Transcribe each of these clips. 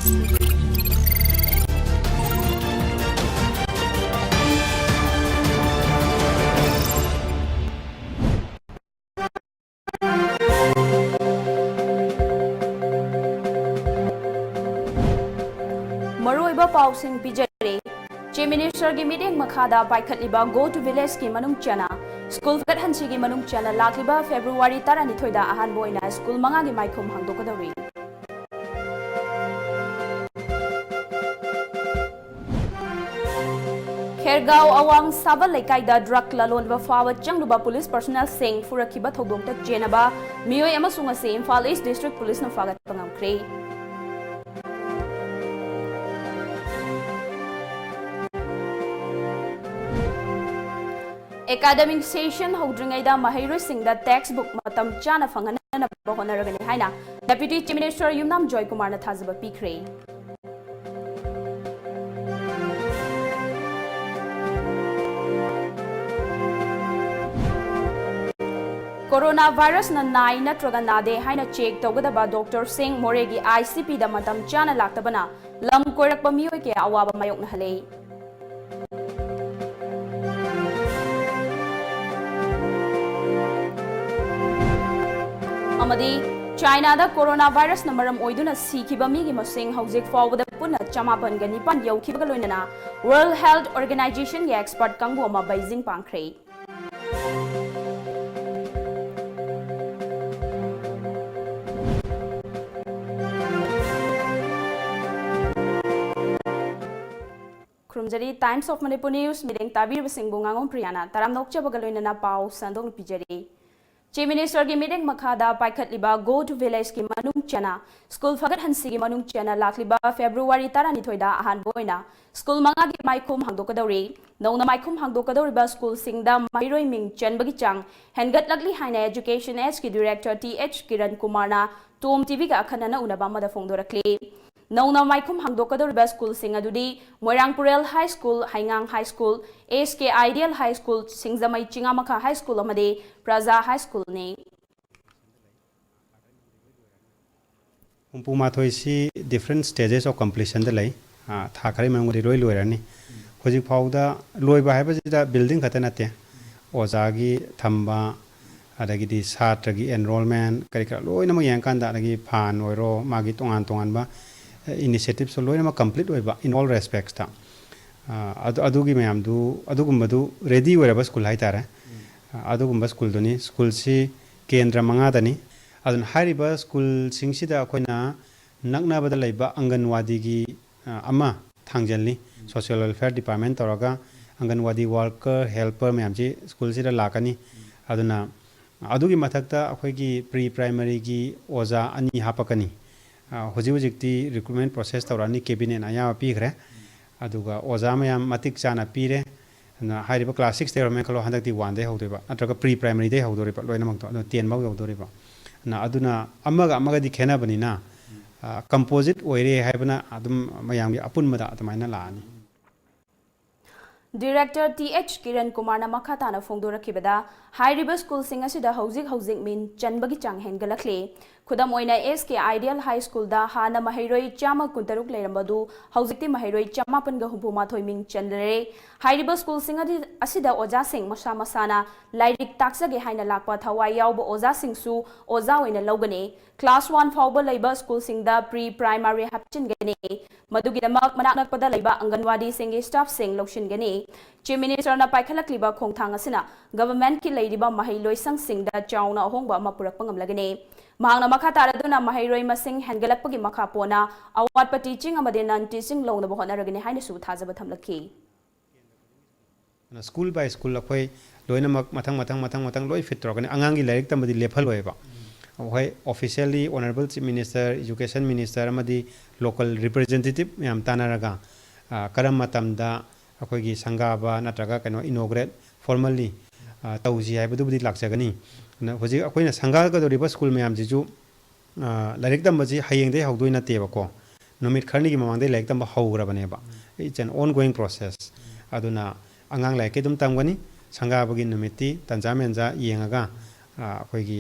मरुइबा पाउसिंग पिजरे Chief Minister की meeting मखादा पाइखटलिबा Go to Village की मनुंग चना स्कूल फगतहनसी की मनुंग चना लाखलिबा February 12 दा अहानबो ओइना स्कूल मंगा की माइखुम हांगदोकदौरी खेरगांव अवांग साबा लेकाइदा ड्रग ललोनबा फावा चंगलुबा पुलिस पर्सनल सिंह फुरखिबा थौदोकता जेनबा मियोय अमसुंग असे इम्फाल ईस्ट डिस्ट्रिक्ट पुलिस न फागत पंगमख्रे Academic session houdringaida mahiroi singda textbook matam chana fangana bahonaragani haina Deputy Chief Minister Yumnam Joy Kumar na thazaba pikre Coronavirus na nai natraga nade haina check tawgadaba Dr. Singh Moregi ICP da matam chana laktabana lam koirakpa miyoi ke awaba mayok na halei China da coronavirus na maram oiduna sikiba migi masing hauzik fawda punna chamapan ga nipan yaukiba loinana World Health Organization ge expert kangbu ma Beijing pangkhrei Krumjari Times of Manipur News mideng tabir basing bungangong Priyana taram nokcha bagaloinana pau sandong pijari Chief Minister की meeting मखादा पाइखटलिबा Go to Village की मनुंग चना school फगतहनसी की मनुंग चना लाखलिबा February 12 दा अहानबो ओइना school मंगा की माइखुम हांगदोकदौरी नौना माइखुम हांगदोकदौरिबा स्कूल सिंगदा माहिरोई मिंग चनबगी चांग हेनगतलगली हाइना एजुकेशन एज की डायरेक्टर TH किरण कुमारना TOMTV का अखनना उनबा मदा फोंगदोरखले नौना माइखुम हांगदोकदौरिबा स्कूल सिंग अदुदी Moirangpurel high school Heingang high school SK ideal high school सिंगजमई चिंगामखा हाई स्कूल अमदे प्रजा हाई स्कूल ने हुम्पुमाथोइसी डिफरेंट स्टेजेस ऑफ कंप्लीशन द लई थाखरे मंगरि रोय लोयरानी होजि फाउदा लोयबा हाइबजिदा बिल्डिंग खत नते ओजागी थंबा अदगिदी छात्रगी एनरोलमेंट करि करा लोयनम यांकांदा अदगी फान ओइरो मागी तोंगान तोंगानबा इनिशिएटिव्स लोयनम कंप्लीट ओइबा इन ऑल रेस्पेक्ट्स ता अदुगी मयामदु अदुगुम्बदु रेडी ओइरबा स्कूल हाइतारे अदुगुम्बा स्कूल दोनी स्कूल सी केंद्र मंगादनी अदुन हाइरिबा स्कूल सिंगसिदा अखोइना नकनाबदा लैबा अंगनवादी की अमा थांजलनी सोशल वेलफेयर डिपार्टमेंट तौरगा अंगनवादी वर्कर हेल्पर मैमजी स्कूल सिदा लाकनी अदुना अदुगी मथक्ता अखोइगी प्री प्राइमरी की ओजा अनि हापकनी होजिवजिक्ति रिक्रूटमेंट प्रोसेस तौरानी कैबिनेट आया पीखरे अदुगा ओजा मैम मतिक चाना पीरे ना हाइरिबा क्लास 6 देरमें खलो हंदक्ति 1 दे हौदोबा नत्रगा प्री प्राइमरी दे हौदोरिबा लोइनमक्तो 10 बाउ हौदोरिबा ना अदुना अमगा अमगादि खेनाबनिना कंपोजिट ओइरे हाइबना अदुम मयांगी अपुनमदा अतमाइना लानी Director TH Kiran Kumar na makhatana phongdorakibada hairiba school singa sida hojik min chanbagi chang hengalakle khudam oina SK Ideal High School da hana mahiroi chama kuntaruk leirambadu hojikti mahiroi chamapan ga hubuma thoiming chandre hairiba school singa asida oja sing masa masana lairik taksage haina lakpa thawai yawba oja sing su oja oina logane class 1 fawba leiba school singda pre primary hapchin gane maduginamak manaknakpada leiba anganwadi singi staff sing lokshin gane Chief Minister na paikhalakliba khongthang asina government ki leiriba mahailoi sang singda chauna hongba mapurak pangamlagane mahangna makha taraduna mahairoi masing hengalakpagi makha pona awat pa teaching amade non teaching longna bahona ragane haina su thajaba thamlakhi school by school akhoi loina matang loi fit torgane angangi lairik tamadi lephal hoiba hoi officially honorable Chief Minister education minister amadi local representative yam tanaraga karam matamda अखोगी संगाबा नत्रगा कनो inaugurate formally तौजी हाइबदुबुदि लाक्सगनी होजि अखोइना संगागदोरिबा school मयाम जिजु लाइरिक तंबजी हयेंदे हौदोइ नतेबको नुमित खरनिगी ममांदे लाइरिक तंबा हौग्रबनेबा इट्स एन ऑनगोइंग प्रोसेस अदुना अंगांग लाइके दुम तंगनी संगाबगी नुमिति तंजामेंजा येंगागा अखोगी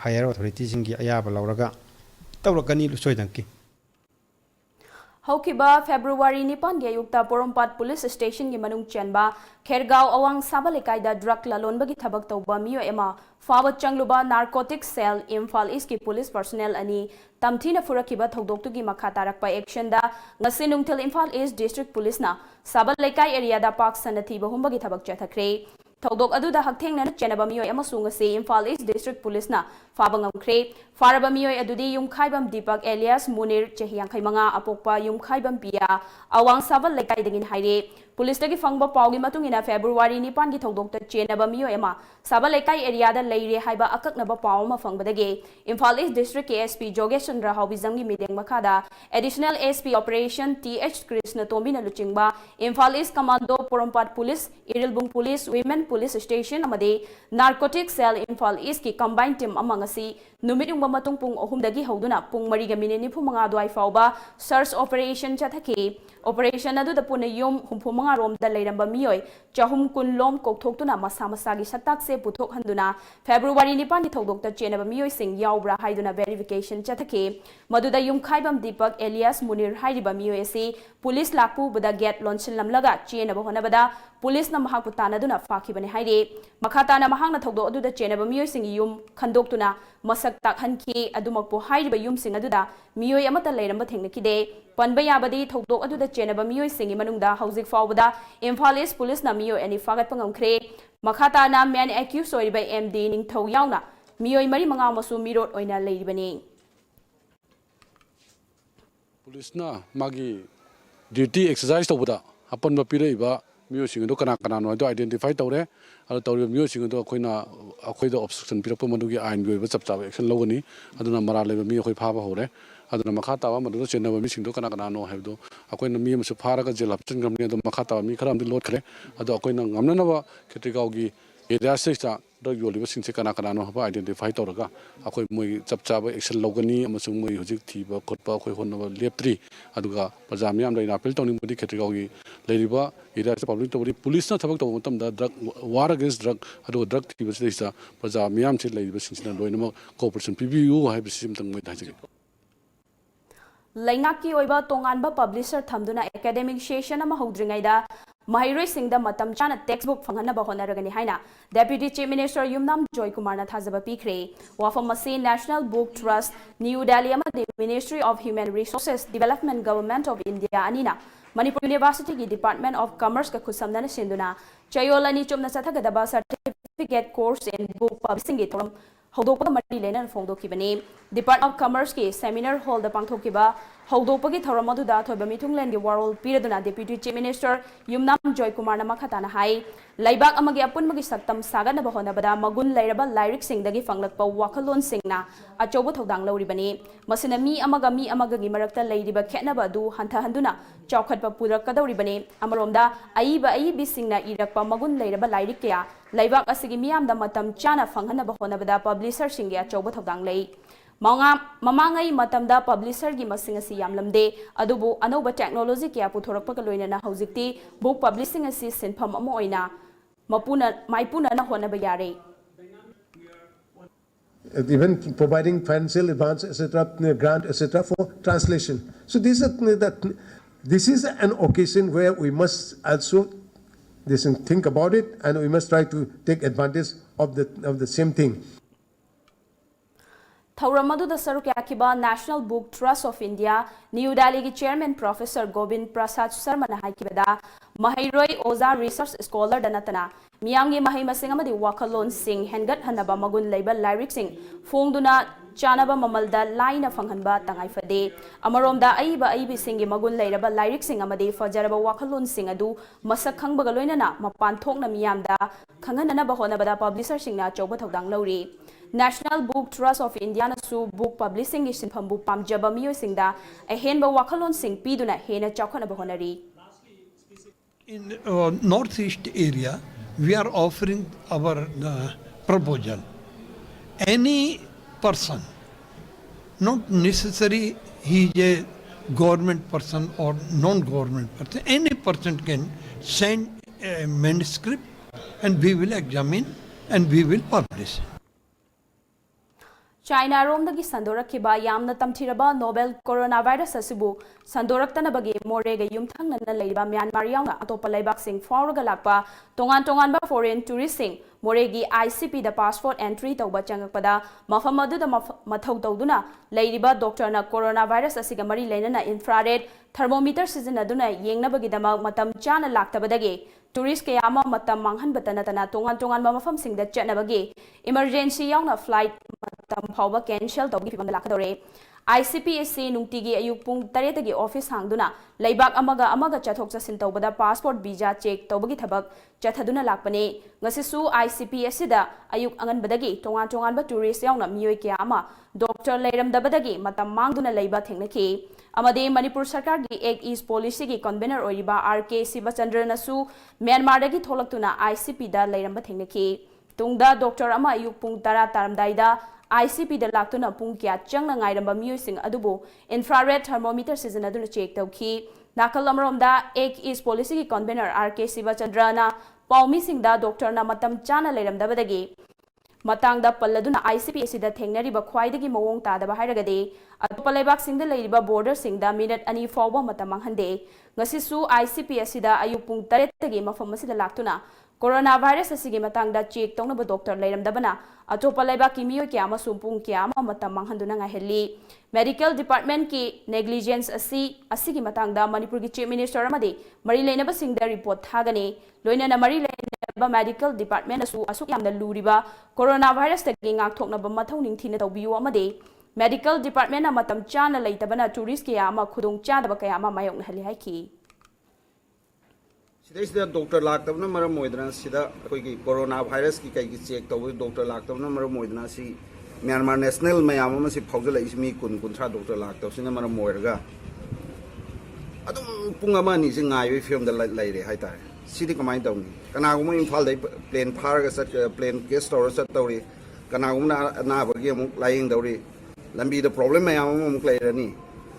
हायर अथॉरिटी सिंगी अयाबा लौरगा तौरकनी लुसोइदंकी Haukiba February 9 gi ayukta Porompat Police Station gi manung chenba Khergaon awang sabalekai da drug lalonbagi thabak tawba miyo ema fawa changluba narcotic cell Imphal East ki police personnel ani tamthina furakiba thodoktu gi makha tarakpa action da ngasi nungthil Imphal East District Police na sabalekai area da pak sanathi bahumbagi thabak chathakre Thodok aduda hakthengna chenaba miyo amasung ase Imphal East District Police na faba ngamkre faraba miyo adudi yumkhaibam Deepak alias Munir chehiyankhai manga apokpa yumkhaibam Pia awang sabal lekai dingin haire Police tagi fangba pawgi matungina February 9 gi thodokta chenaba miyo ema sabal lekai area da leire haiba akaknaba pawma fangbadage Imphal East District ASP Jogeshandra Haubizangi mideng makada Additional ASP Operation TH Krishna Tombina luchingba Imphal East Commando Porompat Police Irilbung Police Women Police Station amade Narcotic Cell Imphal East ki combined team amang asi numit yung matung pung ohumdagi hauduna pung mariga minini pu mga duay fauba search operation chathaki operation adu da puna yum humpu mga rom da layramba miyoy chahum kun lom kokthoktu masa masagi satak se puthok handuna February 9 ni thodok ta chenaba miyoy sing yaubra haiduna verification chathaki maduda yum khaibam Deepak alias Munir haidiba miyoy asi police lakpu buda get launch lamlaga chenaba honabada police na mahak putana duna fakibani haide makata na mahang na thodok adu da chenaba miyoy sing yum khandoktuna masak tak hanki adumakpo hairiba yum sing aduda miyoy amata layramba thengnakide panba yabadi thodok aduda chenaba miyoy singi manungda haujik fawbada Imphal East Police na miyoy ani fagat pangamkhre makata na man accused oiriba MD ningthau yauna miyoy mari manga masu mirot oina leiribani Police na magi duty exercise tawbada hapan bapiraiba miyoy singi do kana kana no do identify tawre alo tawre miyoy singi do akoida obstruction pirappa madugi ain bi ba chapcha action logani aduna mara leba mi khoi phaba hore aduna makha tawa madu chenaba mi singdo kana kana no habdo akoina mi musu pharaga jelap chingam ne do makha tawa mi kharam di lot khre ado akoina ngamna na ba ketrikau gi area sista drug yoliba singse kana kana no ba identify tawraga akoi moi chapcha ba action logani amasung moi hojik thiba khotpa akoi honnaba leptri aduga pajam yam dai appeal tawni bodi ketrikau gi leiriba area public tawri police na thabak taw matam da drug war against drug adu drug thiba sista pajam yam che leiriba singsina loinama cooperation pbu haiba system tang moi dajige Lainaki oiba tonganba publisher thamduna academic session ama hodringaida Mahiroi Singda matam chana textbook fanghanaba honaragani haina Deputy Chief Minister Yumnam Joy Kumar na thazaba pikre wafam masi National Book Trust New Delhi amadi Ministry of Human Resources Development Government of India anina Manipur University ki Department of Commerce ka khusamna sinduna chayolani chumna sathagadaba certificate course in book publishing gi thoram hodokpa mari lena phongdokibani Department of Commerce ki seminar hall da pangthokiba hodokpagi thoram aduda thoiba mithunglen gi warol piraduna Deputy Chief Minister Yumnam Joy Kumar na makhatana hai laibak amagi apunmagi saktam sagana ba honabada magun lairaba lyric singdagi fanglakpa wakalon singna achobo thodang lawribani masina mi amaga gi marakta leiriba khetnaba du hantha handuna chawkhatpa purakadawribani amaromda aibi singna irakpa magun lairaba lyric kya laibak asigi miyamda matam chana fanghanaba honabada publisher singya achobo thodang lei Mamangai matamda publisher gi masing asi yamlamde adubu anoba technology kya puthorappa ka loinana haujikti book publishing asi sinpham amo oina maipuna na honaba yare even providing financial advance etc grant etc for translation so this is an occasion where we must also think about it and we must try to take advantage of the same thing Thauramadu da Saruk Yakiba National Book Trust of India, New Delhi ki Chairman Professor Govind Prasad Sharma na haikibada, Mahiroi Oza Research Scholar Danatana, Miyangi Mahima Singamadi Wakalon Singh, Hengat Hanaba Magun Label Lyric Singh, Fongduna Chanaba Mamalda Line of Fanghanba Tangai Fade, Amaromda Aibi Singi Magun Lairaba Lyric Singh Amadi Fajaraba Wakalon Singh Adu, Masakang Bagaloina, Mapantok na Miyamda, Kangana Bahonabada Publisher Singna Choba Togdang Lori. National Book Trust of India na su book publishing is sinphambu pamjaba miyo singda ahenba wakalon sing piduna hena chawkhana bahonari In northeast area we are offering our proposal any person not necessary he is a government person or non-government person any person can send a manuscript and we will examine and we will publish China Romdagi Sandorakiba Yamna Tamtiraba Nobel Coronavirus Asibu Sandoraktanabagi Morega Yumtang Nalaiba Myanmar Yang Atopa Laibak Fauraga Lakpa Tongan foreign touristing Moregi ICP the passport entry Tauba Changakpada Mafamadu the Mathau Tauduna Ladiba Doctor na Coronavirus Asigamari Lenana infrared thermometer season Aduna Yengnabagidama Matam Chana Laktabadagi Tourist kaya ama matam manghan batana tongan mafam sing da chatnabagi emergency yauna flight matam phawba cancel tawgi fibam lakadore ICPSC nungtigi ayuk pung 8 gi office hangduna leibak amaga chathok chasin tawbada passport visa check tawbagi thabak chathaduna lakpane ngasisu ICPSC da ayuk angan badagi tongan ba tourist yauna miyoi kaya ama doctor leiram dabadagi matam mangduna leiba thengnaki amade Manipur Sarkar gi Act East Policy gi convener oiba RK Sivachandra nasu Myanmar dagi tholaktuna ICP da leiramba thengnaki tungda doctor ama ayuk pung 10 taramdaida ICP da laktuna pung kya changna ngairamba miyosing adubu infrared thermometer season aduna check tawki nakal amromda Act East Policy gi convener RK Sivachandra na paumi singda doctor na matam chana leiramdabadagi matangda palladuna ICPSC da thengnariba khwaidagi mawong tadaba hairagade atopa leibak singda leiriba border singda minute ani fawba matamang hande ngasisu ICPSC da ayupung 8 tagi mafam asida laktuna coronavirus asigi matangda check tongnaba doctor leiramdabana atopa leibak ki miyo kya ma sumpung kya ma matamang handuna nga heli medical department ki negligence asigi matangda Manipur gi chief minister amade mari leinaba singda report thagane loina na mari medical department asu asuk yamna luriba coronavirus tagi ngak thokna ba mathau ningthina tawbiyu amade medical department na matam chana leitabana tourist kaya ama khudong chadaba kaya ama mayok hali haiki sida doctor laktabna maram moidna sida koi ki coronavirus ki kai ki check taw doctor laktabna maram moidna si Myanmar national mayam ma si phawjala ismi kun tra doctor laktaw sina maram moirga adum punga mani si ngai film da laire haitare sidi kamai tawni kanaguma imphal dai plane pharaga sat plane case store sat tawri kanaguma na bagi amuk lying dawri lambi the problem mayam amuk lairani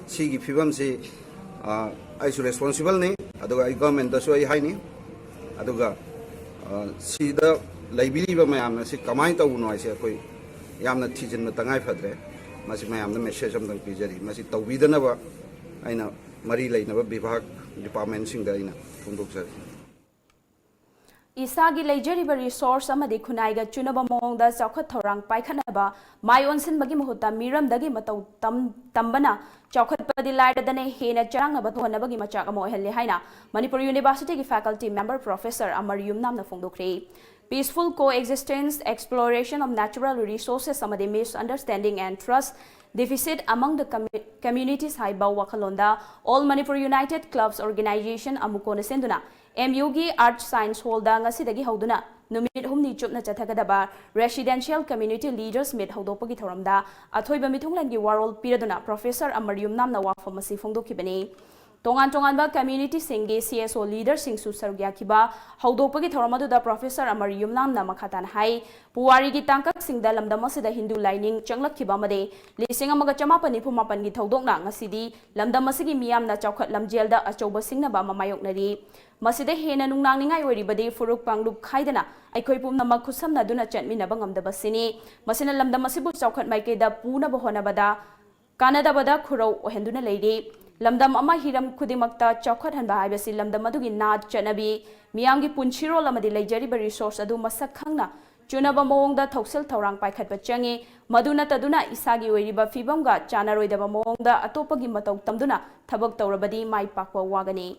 sigi phibam si I should responsible ni aduga government da so ai haini aduga sida liability ba mayam na si kamai tawno ai se koi yamna thijin na tangai phadre masi mayam na message am dang pijari masi tawbidana ba aina mari leina ba bibhag department sing da aina phundok sari Isagi leijeriba resource amadi khunaiga chunaba mongda chawkhat thorang paikhanaba mayon sinbagi muhutta miramdagi matau tambana chawkhat padi laidadane hena charangna bathonabagi machak amo helle haina Manipur University gi faculty member professor Amar Yumnamna phongdokre peaceful coexistence exploration of natural resources amadi misunderstanding and trust deficit among the communities haiba wakhalonda all Manipur United Clubs organization amukona senduna MUG Art Science Hall da ngasidagi hoduna numit humni chupna chathagadaba residential community leaders meet hodopagi thoramda athoiba mithunglangi warol piraduna professor Amar Yumnamna wafamasi phongdokibani tongan ba community singi CSO leaders sing su sargya kiba hodopagi thoramadu da professor Amar Yumnamna makhatan hai puwari gi tangkak singda lamdamasida Hindu lining changlakhiba made lising amaga chamapani phumapan gi thodokna ngasidi lamdamasigi miyamna chawkhat lamjelda achoba singna ba mamayoknari masida hena nungnang ningai oribadi furuk panglup khaidana aikoi pumna makhusamna duna chatmina bangamdaba sini masina lamdamasibu chawkhat maikeda puna bahona bada kanada bada khurau ohenduna leidi lamdam ama hiram khudimakta chawkhat hanba haibasi lamdam adugi na chanabi miyamgi punchiro lamadi leijariba resource adu masak khangna chunaba mawongda thoksel thorang paikhatba changi maduna taduna isagi oiriba fibamga chanaroidaba mawongda atopagi matau tamduna thabak tawrabadi mai pakwa wagani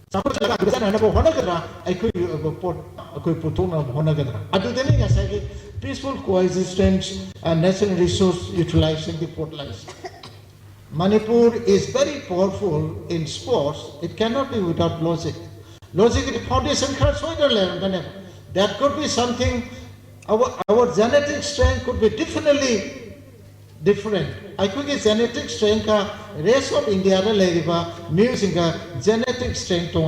Suppose I got another Honagana, I could put on Honagana. Other than I peaceful coexistence and national resource utilization the port lines. Manipur is very powerful in sports, it cannot be without logic. Logic is the foundation land. That could be something, our genetic strength could be definitely different. I could get genetic strength rest of India music genetic strength to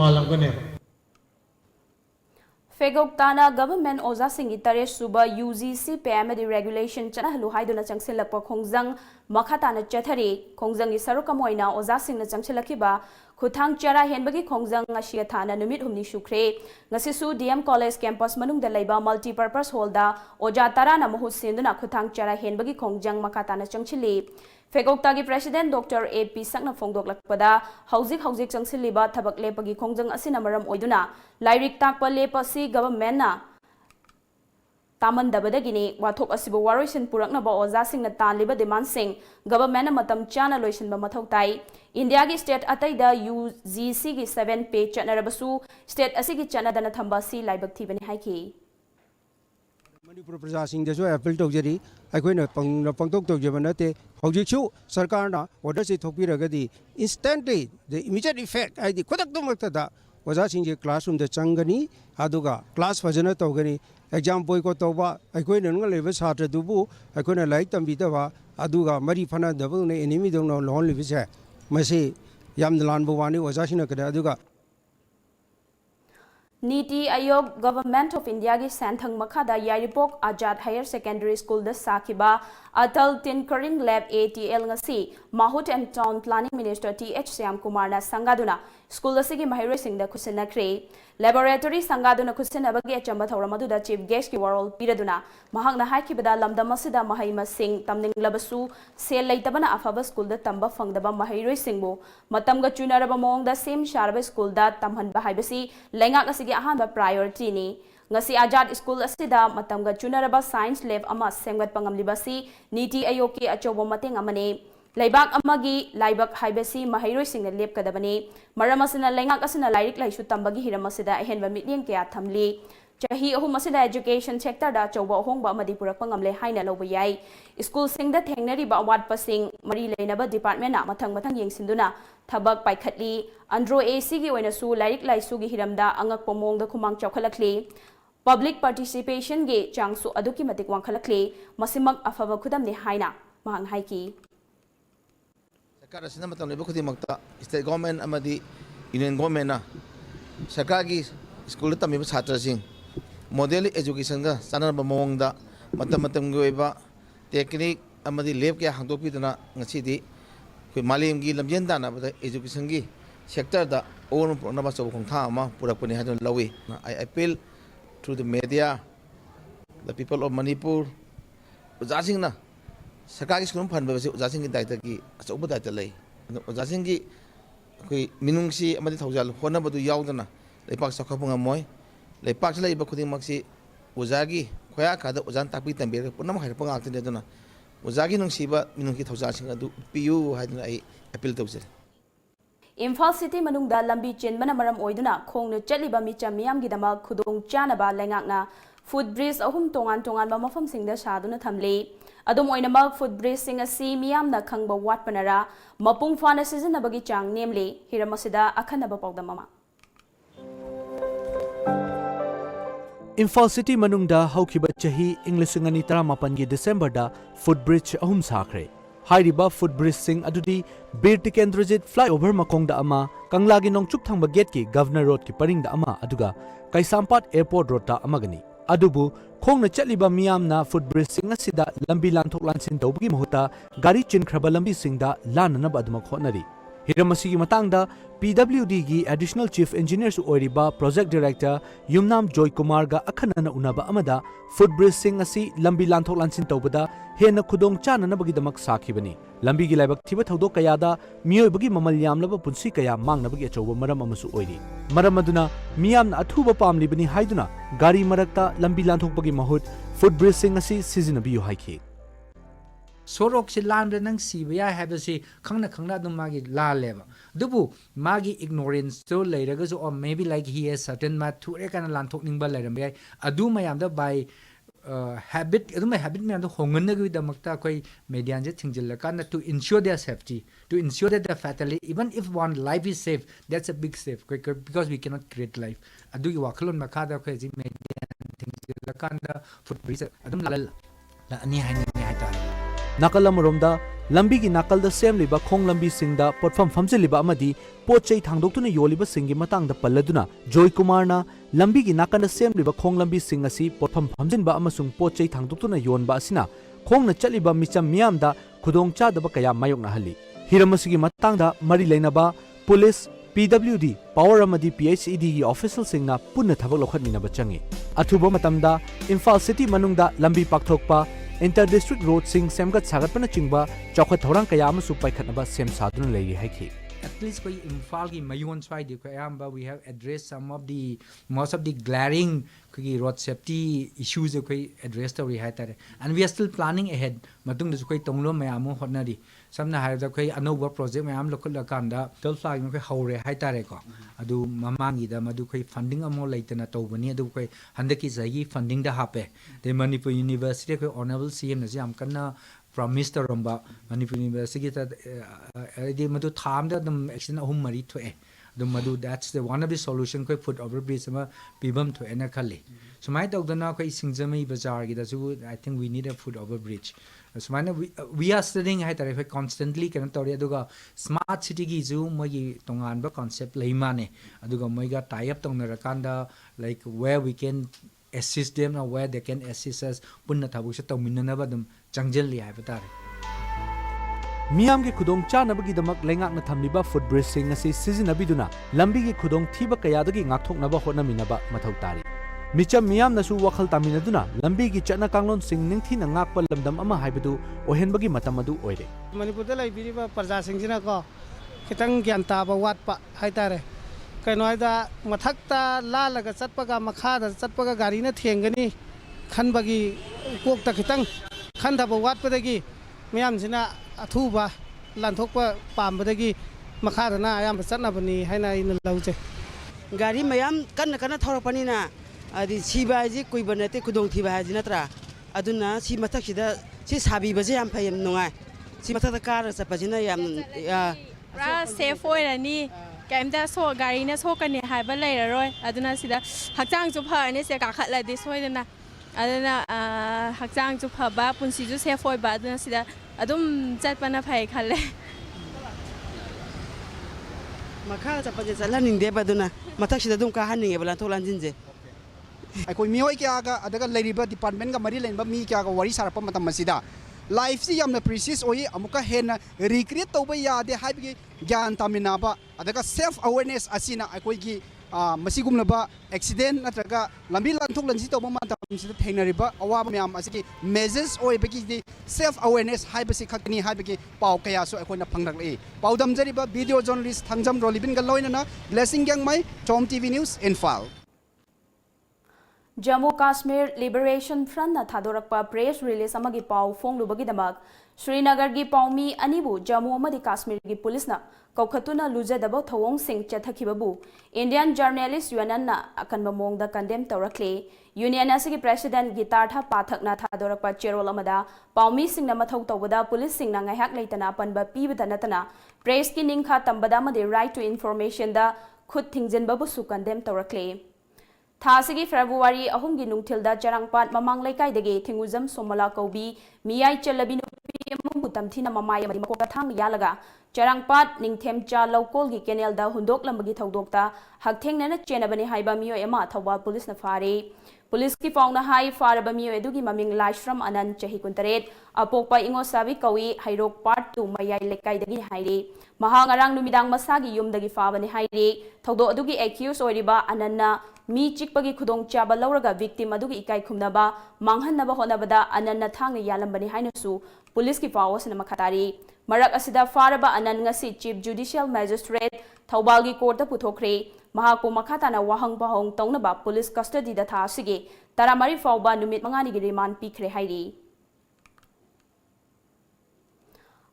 Fegoktana government oza singi tare suba UGC PM regulation chana halu haiduna changsilakpa khongjang makhatana chathari khongjang gi sarukamoina oza singna changsilakiba खुथांग चरा हेनबगी खोंगजंग ngasi thana numit humni shukre ngasisu DM College campus manungda leiba multi-purpose hall da oja tarana mahut sinduna खुथांग चरा हेनबगी खोंगजंग makatana changchili Fekokta gi President Dr. AP Sakna Fongdok lakpada hauzik changchiliba thabak lepagi khongjang asina maram oiduna lairik takpa lepasi government na tamandabadagini wathok asibu waroisin puraknaba oza singna tanliba demand sing government na matam chana loisinba mathau tai India gi state ataida UGC gi 7 page chanarabasu state asigi chanadana thamba si laibak thibani haiki Manipur Praja Singh Deso appeal to Jerry, I quit a Pangtok to Javanate, Hojichu, Sarkarna, or does it Topiragadi, instantly the immediate effect I the Kodak was asking a classroom the Changani, Aduga, class for Janatogani, exam boycotova, I quit an levis hard to do, I couldn't like them Vitava, Aduga, Marifana, the enemy don't know only with her. Masi Yam the Lanbovani was asking a Aduga. Niti Ayog Government of India gi Santhang Makhada Yaripok Ajad Higher Secondary School da Sakiba Atal Tinkering Lab ATL ngasi Mahut and Town Planning Minister TH Syam Kumar na sangaduna school asigi mahiroi singda khusinakre laboratory sangaduna khusinabagi achamba thawramadu chief guest ki world piraduna mahakna haikibada lamdam asida mahai masing tamning labasu sel leitabana afaba school da tamba fangdaba mahiroi singbu matamga chunaraba mongda same sharaba school da tamhanba haibasi lengak asigi ahanba priority ni ngasi Ajad School asida matamga chunaraba science lab ama semgat pangamlibasi niti ayoki achobo mateng amane Laibak amagi laibak haibasi mahiroi singna lepkadabani maramasina lengak asina lairik laisu tambagi hiramasida ahenba mitliang kaya thamli chahi ahum asida education sector da chawba hongba amadi purakpa ngamle haina loba yai school singda thengnari ba award pasing mari leinaba department na mathang yengsinduna thabak paikhatli andro AC gi oina su lairik laisu gi hiramda angak pomongda khumang chawkhalakli public participation gi changsu aduki matik wangkhalakli masimak afaba khudamni haina mahang haiki Sarkar asina matam leba khudimakta state government amadi union government na sarkar gi school tamiba chhatra sing model education ga sanarba mawngda matam gi oiba technique amadi lab kya hangdokpidana ngasi di khoi malim gi lamjen dana bada education gi sector da on na ba chaw khongtha ama purakpani hadon lawi I appeal through the media the people of Manipur ujasing na Sarkar school fan basi ujasing ki daita ki achoba daita lei ujasing ki koi minungsi amadi thaujal hona badu yaudana leipak sakhapunga moi leipak lei ba khuding maksi ujagi khoya kada ujan takpi tambe punam hairpang aktin dena ujagi nungsiba minungki thaujal sing adu piu haidna ai appeal tawse Imphal City manungda lambi chenbana maram oiduna khongnu chatliba micha miyam gidama khudong chanaba lengakna food bridge ahum tongan ba mafam singda saduna thamle adum oinamak food bridge sing asi miyamna khangba watpanara mapung fana sizinabagi chang nemle hiramasida akhanaba pawdamama Imphal City manungda haukiba chahi Englishingani 18 gi December da food bridge ahum sakre Hairiba food bridge sing adudi Bir Tikendrajit flyover makongda ama Kanglagi nongchup thangba gate ki Governor Road ki paringda ama aduga Kaisampat Airport Road ta amagani adubu khongna chatliba miyamna food bridge sing asida lambi lanthok lansin tawbagi mahuta gari chinkraba lambi singda lananaba aduma khonari hiramasi gi matangda PWD gi additional chief engineer su oiriba project director Yumnam Joy Kumar ga akhanana unaba amada food bridge sing asi lambi lanthok lansin tawbada hena khudong chanana bagi damak sakhibani lambi gi laibak thiba thodok kayada miyoi bagi mamal yamlaba punsi kaya mangna bagi achoba maram amasu oiri maram aduna miyamna athuba pamlibani haiduna gari marakta lambi lanthok bagi mahut food bridge sing asi sizinabiyu haiki Sorok si lamda nang sibaya habasi khangna dum magi la leva dubu magi ignorance to lairaga so or maybe like he has certain math thure kana lanthok ningba lairambe adu mayam da by habit adu my habit mayam da hongan gi damakta koi median je thingjil kana to ensure their safety to ensure that the fatally even if one life is safe that's a big safe because we cannot create life adu gi waklon makha da koi ji median thingjil kana foot bridge adum la ani hani ta Nakalamuromda lambi gi nakalda semliba khong lambi singda potfam famjeliba amadi pochei thangdoktuna yoliba singi matangda palladuna Joy Kumar na lambi gi nakanda semliba khong lambi sing asi potfam famjinba amasung pochei thangdoktuna yonba asina khongna chaliba micham miyamda khudong chadaba kaya mayokna hali hiramasi gi matangda mari leinaba police PWD Power Amadi PHED gi official singna punna thabak lokhatminaba changi athuba matamda Imphal City manungda lambi pakthokpa inter district road sing semgat sagatpana chingba chawkhat thorang kaya amasu paikhatnaba sem saduna leiri haiki. At least koi Imphal ki mayon side ko ayamba we have addressed some of the most of the glaring koi road safety issues koi address tawri haitare, and we are still planning ahead matung da koi tonglo mayamu hotnari samna haida koi anova project mayam lokal kanda tel flag koi haure haitare ko adu mamangi da madu koi funding amo laitana tawbani adu koi handaki jagi funding da hape de Manipur University koi honorable CM na jam kana promise to Ramba Manipur University that the Madu Tham the action of Mari to the Madu, that's the one of the solution could put over Bisama Pibum to Enakali. So my dog the Naka is Singzami Bazaar, I think we need a foot over bridge. So we are studying Haitarifa constantly, Kanatoriaduga, smart city gizu, Mogi Tonganba concept, Laimane, Aduga Moiga tie up Tongarakanda, like where we can assist them or where they can assist us punna thabusha tawminanabadum changjalli haibata Miyam gi khudong chanabagi damak lengak na thamliba food bridge sing asi sizinabiduna lambi gi khudong thiba kayadagi ngakthoknaba hotnaminaba mathau tari micham miyam nasu wakhal taminaduna lambi gi chana kanglon sing ningthi na ngakpa lamdam ama haibadu ohenbagi matam adu oire Manipur da laibiriba parja singsina ko kitang gyan taba watpa haitare kainoida mathakta lalaga chatpaga makhada chatpaga gari na thengani khanbagi kokta khitang khandaba watpadagi miyam sina athuba lanthokpa pambadagi makhada na ayam chatnabani haina ina lauje gari mayam kanna thorakpani na adi siba ji kuibanate kudong thiba haji natra aduna si mathaksida si sabi baje yam phayam nungai si mathakta kar chapajina yam ra safe oirani kaimda so gari na so kani haiba leiraroi aduna sida hakchang chu phani se ka khatla de soidana aduna hakchang chu phaba punsi ju safe oi ba aduna sida adum chatpana phai khalle makha chapaje chalaning de baduna mathak sida dum ka haninge bala tholan jinje ꯑꯩꯈꯣꯏ ꯃꯤꯑꯣꯏ ꯀꯌꯥꯒ ꯑꯗꯨꯒ ꯂꯩꯔꯤꯕ ꯗꯤꯄꯥꯔꯠꯃꯦꯟꯒ ꯃꯔꯤ ꯂꯩꯅꯕ ꯃꯤ ꯀꯌꯥꯒ ꯋꯥꯔꯤ ꯁꯥꯔꯛꯄ ꯃꯇꯝ ꯑꯁꯤꯗ ꯂꯥꯏꯐꯁꯤ ꯌꯥꯝꯅ ꯄ꯭ꯔꯤꯁꯤꯌꯁ ꯑꯣꯏ ꯑꯃꯨꯛꯀ ꯍꯦꯟꯅ ꯔꯤꯀ꯭ꯔꯤꯌꯦꯠ ꯇꯧꯕ ꯌꯥꯗꯦ ꯍꯥꯏꯕꯒꯤ ꯒ꯭ꯌꯥꯟ ꯇꯥꯃꯤꯟꯅꯕ ꯑꯗꯨꯒ ꯁꯦꯜꯐ ꯑꯋꯦꯔꯅꯦꯁ ꯑꯁꯤꯅ ꯑꯩꯈꯣꯏꯒꯤ ꯃꯁꯤꯒꯨꯝꯂꯕ ꯑꯦꯛꯁꯤꯗꯦꯟ ꯅꯠꯇ꯭ꯔꯒ ꯂꯝꯕꯤ ꯂꯥꯟꯊꯣꯛ ꯂꯥꯟꯁꯤꯟ ꯇꯧꯕ ꯃꯇꯝꯁꯤꯗ ꯊꯦꯡꯅꯔꯤꯕ ꯑꯋꯥꯕ ꯃꯌꯥꯝ ꯑꯁꯤꯒꯤ ꯃꯦꯖꯔꯁ ꯑꯣꯏꯕꯒꯤꯗꯤ ꯁꯦꯜꯐ ꯑꯋꯦꯔꯅꯦꯁ ꯍꯥꯏꯕꯁꯤ ꯈꯛꯇꯅꯤ ꯍꯥꯏꯕꯒꯤ ꯄꯥꯎ ꯀꯌꯥꯁꯨ ꯑꯩꯈꯣꯏꯅ ꯐꯪꯂꯛꯏ ꯄꯥꯎꯗꯝꯖꯔꯤꯕ ꯚꯤꯗꯤꯑꯣ ꯖꯔꯅꯦꯂꯤꯁ ꯊꯥꯡꯖꯝ ꯔꯣꯂꯤꯕꯤꯟꯒ ꯂꯣꯏꯅꯅ ꯕ꯭ꯂꯦꯁꯤꯡ ꯒ꯭ꯌꯥꯡꯃꯩ TOMTV news Imphal Jammu Kashmir Liberation Front na thadorakpa press release amagi pau fonglubagi Srinagar gi paumi anibu Jammu amadi Kashmir gi police na kaukhatuna lujadaba thawong sing chathakibabu Indian journalist Yunan na akanba mongda condemn tawrakle Union asigi president gi tartha pathak na thadorakpa cherol amada paumi sing na mathau tawbada police sing na ngaihak leitana panba pibada natana press ki ningkha tambada amadi right to information da khut thingjenbabu su condemn tawrakle Thasigi February ahumgi nungthilda charangpat mamang laikai thinguzam somala kaubi miyai chalabinu pm tamthina mamai amadi makoka thang yalaga charangpat ningthemcha local gi kenel da hundok lambagi thodokta hakthengnana chenabani haiba miyo ema thawal police na fare police ki fauna hai faraba miyo edugi maming Lashram Anand chahi kuntaret apokpa ingo sabi kawi hairok part 2 mayai laikai dagi haire mahangarang numidang masagi yumdagi fabani haire thodo adugi accused oiriba Ananna mi chikpagi khudong chaba lauraga victim adugi ikai khumnaba manghanaba honabada Ananna thangna yalambani hainasu police ki pawasna makhatari marak asida faraba Anand ngasi chief judicial magistrate thaubalgi court da puthokre mahaku makhatana wahang bahong taunaba police custody da tha asige taramari fawba numit mangani gi remand pikre hairi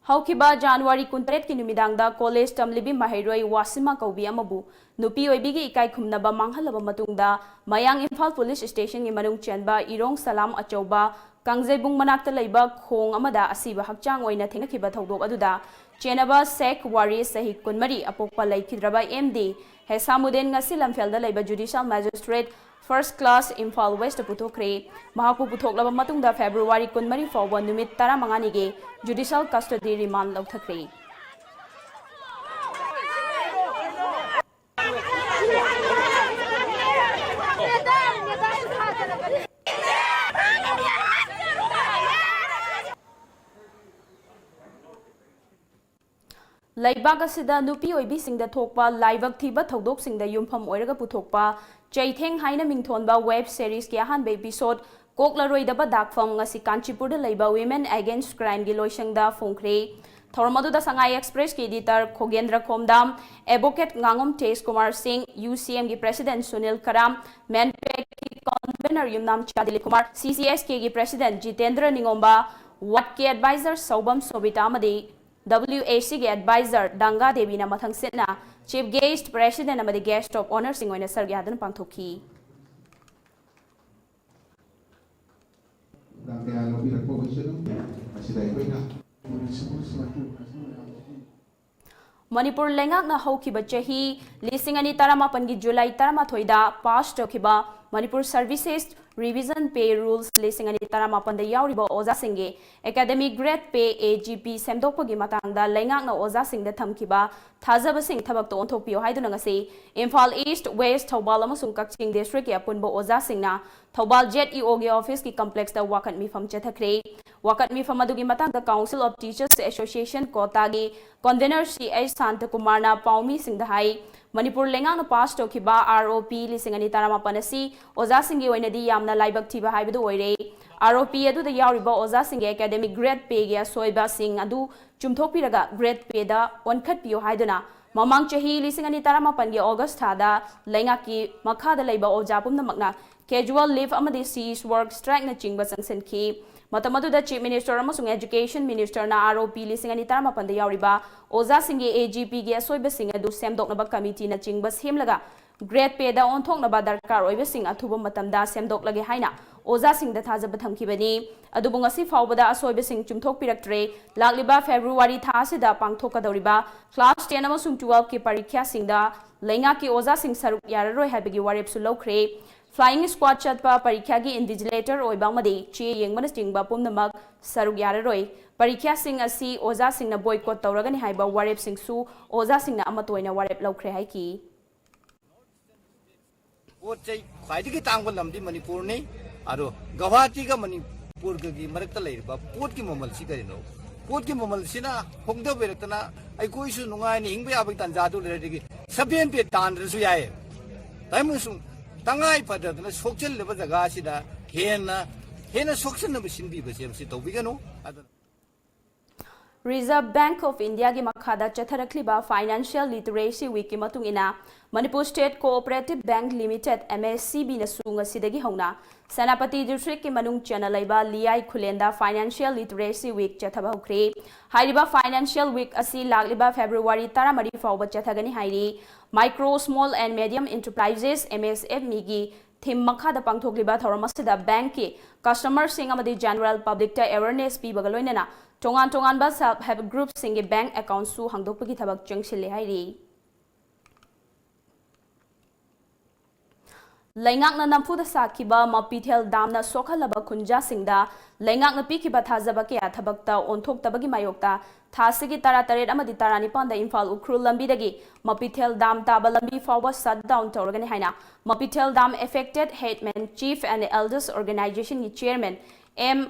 Haukiba January 28 ki numidangda college tamlibi mahairoi Wasima kaubi amabu nupi oibigi ikai khumnaba manghalaba matungda Mayang Imphal Police Station gi manung chenba Irong Salam Achauba Kangjebung manakta leiba khong amada asiba hakchang oina thengakhiba thodok aduda chenaba Sek Wari sahi kunmari apokpa laikhidraba MD Hesamuden ngasi lamfelda leiba judicial magistrate First class Imphal West puthokre mahaku puthoklaba matungda February 13 fawba numit 15 ge judicial custody remand lauthakre Laibak asida nupi oibisingda thokpa laibak thiba thodoksinda yumpham oiraga puthokpa chaitheng haina mingthonba web series ki ahanba episode koklaroidaba dakfam ngasi Kanchipurda leiba Women Against Crime gi loisangda phongkhre Thormaduda Sangai Express ki editor Khogendra Khomdam advocate Ngangom Tesh Kumar Singh UCM gi president Sunil Karam Manpek ki convener Yumnam Chadili Kumar CCSK gi president Jitendra Ningomba Wat ki advisor Saubam Sobita Amadi WAC के advisor Danga Devi na mathang sitna chief guest president amadi guest of honor sing oina sargi hadan pangthoki Manipur lengak na haukiba chahi lising ani taramapan gi July taramathoida pass tokhiba Manipur Services Revision Pay Rules lising ani taramapan da yauriba oza singe academic grade pay AGP semdokpagi matangda lengak na oza singda thamkiba thajaba sing thabak to onthokpio haiduna ngasi Imphal East West Thobal amasung Kakching district ya punbo oza singna Thobal JEO gi office ki complex da wakat mifam chethakre wakat mifam adugi matangda Council of Teachers Association Kota gi convener CH Santa Kumar na paumi singda hai Manipur lengang na pass tokhiba ROP lising ani taramapan asi oza singi oinadi yamna laibak thiba haibadu oire ROP adu da yauriba oza singi academic grade pay gi soiba sing adu chumthokpiraga grade pay da onkhatpio haiduna mamang chahi lising ani taramapan gi August thada lengaki makha da leiba oja pumna makna casual leave amadi cease work strike na chingba sangsenki Matamadu da Chief Minister amasung Education Minister na ROP lising ani taramapan da yauriba oza singi AGP gi asoiba sing adu semdoknaba committee na chingba semlaga grade pay da onthoknaba darkar oiba sing athuba matamda semdoklage haina oza sing da thajaba thamkibani adubu ngasi fawbada asoiba sing chumthokpiraktre lakliba February tha sida pangthokadoriba class 10 amasung 12 ki parikya sing da lenga ki oza sing saruk yararoi habigi warepsu lokre Flying squad chatpa parikya gi invigilator oibangmadi che yengmana chingba pumnamak saruk yararoi parikya sing asi oza sing na boycott tawragani haiba warep sing su oza sing na amatoina warep lokre haiki Pochai khwaidigi tangba lamdi Manipur ni aro Guwahati ga Manipur gi marakta leiba pot ki mamal si karino pot ki mamal sina hongda beratana ai koi su nungai ni ingbe abak tanjadu leregi sabien pe tandrasu yae taimusung Tangai pada na sokchel leba jaga sida hena sokchel na sinbi base si tobigano Reserve Bank of India gi makhada chatharakliba Financial Literacy Week ki matung ina Manipur State Cooperative Bank Limited MSCB na sunga sidagi hauna Senapati District ki manung chana laiba Liai Khulenda Financial Literacy Week chathaba hukre hairiba Financial Week asi lagliba February 13 fawba chathagani hairi Micro Small and Medium Enterprises MSME gi thim makhada pangthokliba thoramasida bank ki customer sing amadi general public ta awareness pi bagaloinana tongan ba self help group singi bank account su hangdokpagi thabak changshile hairi Lengak na nampuda sakiba mapithel damna sokhalaba kunja singda lengak na pikiba thajaba ke athabakta onthok tabagi mayokta thasigi taret amadi tarani panda Imphal Ukrul lambi dagi mapithel dam taba lambi fawba shutdown tawragani haina mapithel dam affected headman chief and elders organization ki chairman M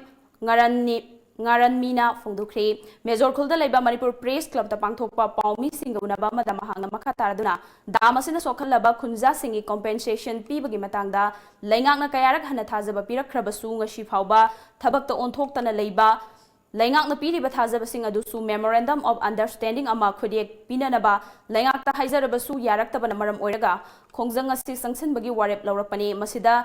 Ngaranmina Fongdukre Major Khulda Laiba Manipur Press Club ta pangthokpa paumi singunaba madama hangna makha taraduna damasina sokhalaba khunja singi compensation pibagi matangda laingakna kayarak hana thajaba pirakkhrabasu ngasi fawba thabakta onthoktana leiba laingakna piriba thajaba sing adusu memorandum of understanding ama khodiek pinanaba laingakta haijarabasu yaraktabana maram oiraga khongjang asi sangsanbagi warep laurakpani masida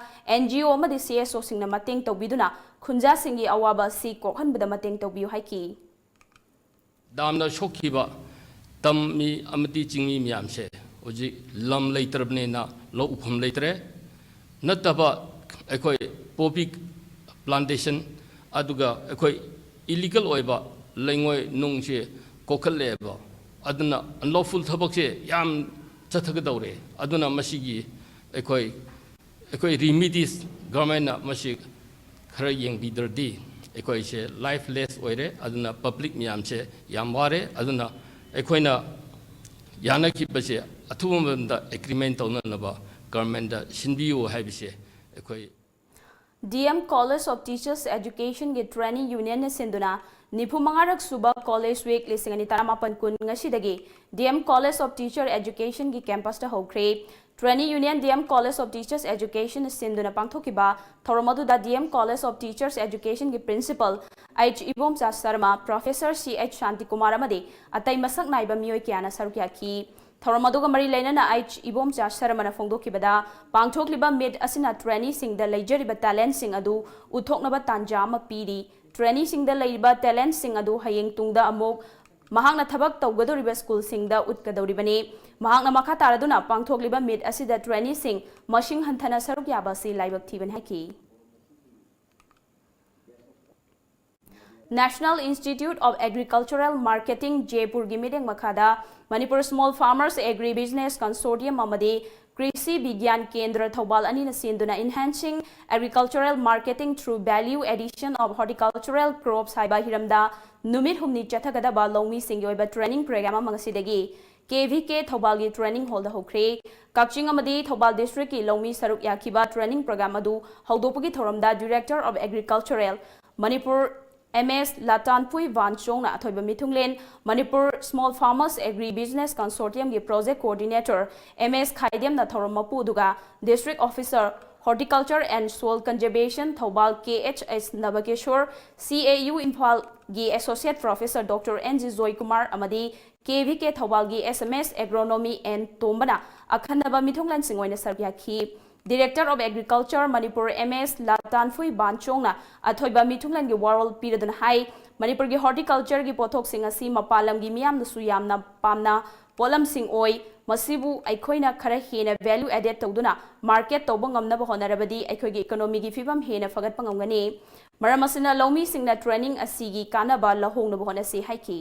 NGO amadi CSO singna mateng tawbiduna khunja singi awaba si kokhanbada mateng tawbiu haiki damna shokhiba tammi amati chingi myamse oji lam leitrabne na lo upham leitre nataba ekoi poppy plantation aduga ekoi illegal oiba lengoi nungse kokhalleba aduna unlawful thabakse yam chathagadawre aduna masigi ekoi remedies government na masi khara yengbidardi ekoi se lifeless oire aduna public miyam se yam ware aduna ekoina yana kibase athumamda agreement tawnanaba government da sinbiu haibise ekoi DM College of Teachers Education ge Training Union ne sinduna निफुमंगारक सुबा college week लिसिंग अनि तरामापन कुन ngasi DM College of Teacher Education की campus ता होख्रे trainee union DM College of Teachers Education सिंधुना पांगथोकिबा थोरमदुदा DM College of Teachers Education की principal H Ibomcha Sharma professor CH Shanti Kumar अमदे अतै मसक नाइबा मियोय क्याना सरुक्या की थोरमदुगा मरी लेना H इबोमचा शर्माना फोंदोकिबदा पांगथोकलिबा मिड असिना ट्रेनी सिंग द लेजरिबा टैलेंट सिंग अदु उथोकनबा तांजा अमा पीरी ट्रेनी सिंग द लेइबा टैलेंट सिंग अदु हयेंग तुंगदा अमोक महांगना थबक तौगदोरिबा स्कूल सिंग द उतकदोरिबने महांगना मखा तारदुना पांगथोकलिबा मिड असिदा ट्रेनी सिंग मशिंग हंथना सरुक याबासी लाइबक थीबन hockey National Institute of Agricultural Marketing Jaipur gi mideng makhada Manipur Small Farmers Agri Business Consortium amadi Krisi Vigyan Kendra Thobal anina sinduna enhancing agricultural marketing through value addition of horticultural crops haiba hiramda numit humni chathagada ba longmi singgi oiba training program amasidagi KVK Thobal gi training hall da hokre Kakching amadi Thobal district ki longmi saruk yakiba training program adu haudopugi thoramda Director of Agricultural Manipur MS Latanpui Vanchong na athoiba mithunglen Manipur Small Farmers Agri Business Consortium gi Project Coordinator MS Khaidem na thoromapu duga District Officer Horticulture and Soil Conservation Thobal KHS Nabakeshwar CAU Imphal gi Associate Professor Dr. NG Zoy Kumar amadi KVK Thobal gi SMS Agronomy and Tombana akhanaba mithunglen singoina sargya khi Director of Agriculture Manipur MS Latanfui Banchong na athoiba mithunglan gi world period hai Manipur gi horticulture gi pothok sing asi mapalam gi miyam na suyam na pamna polam sing oi masibu aikhoina khara hena value added tawduna market tawba ngamna ba honarabadi aikoi gi economy gi fibam hena fagat pangamgani maramasina lomi singna training asi gi kanaba lahong na ba honasi haiki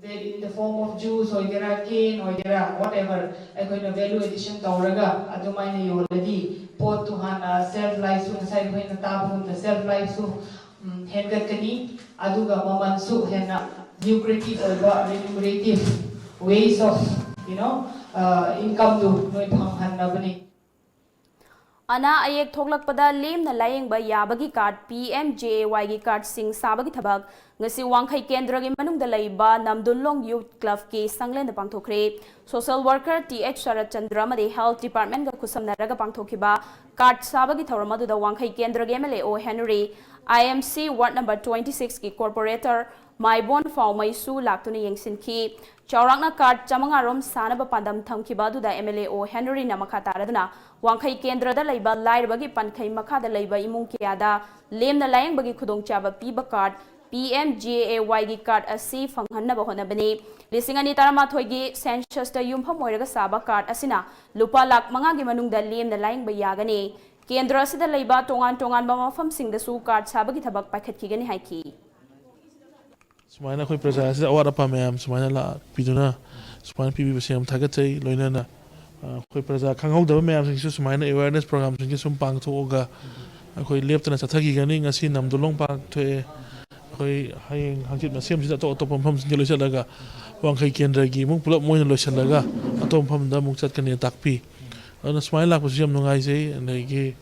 in the form of juice or cane or whatever value addition tauraga adumaina yoladi pot to hana self life so side when the self life so hengar kani aduga maman su hena lucrative or remunerative ways of income to noi phang hanna bani Ana ayek thoglakpada lemna layengba yabagi card PMJY gi card sing sabagi thabak ngasi wangkhai kendra gi manung da laiba namdunlong youth club ki sanglen da pangthokre social worker TH Sharat Chandra made health department ga kusamnaraga pangthokiba card sabagi thawramadu da wangkhai kendra gi MLA Henry IMC ward number 26 ki corporator Maibon Faumaisu laktuni yengsin ki Chaurakna card chamangarom sanaba pandam thamkiba du da MLA Henry namakha taraduna wangkhai kendra da laiba lairabagi pankhai makha da laiba imung kiyada lemna layeng bagi khudong chaba piba card PMJAY gi card asi fanghanna ba honabani lisingani tarama thoigi census ta yumpham oiraga saba card asina lupa lak manga gi manung da lemna layeng ba yagani kendra asida laiba tongan ba mafam sing da su card sabagi thabak pakhat kigani haiki Sumaina khoi praja asida awara pa mayam sumaina la piduna sumaina pibi basem thagatai loinana khoi praja khanghau mayam sing su sumaina awareness program sing sum pang thoga khoi leptana chathagi gani ngasi namdulong pang thoe khoi hayeng hangchit ma sem sida to pam pham sing loisalaga wangkhai kendra gi mung pulap moina loisalaga atom pham da mung chat kani takpi ana sumaina la posiam nungai sei nei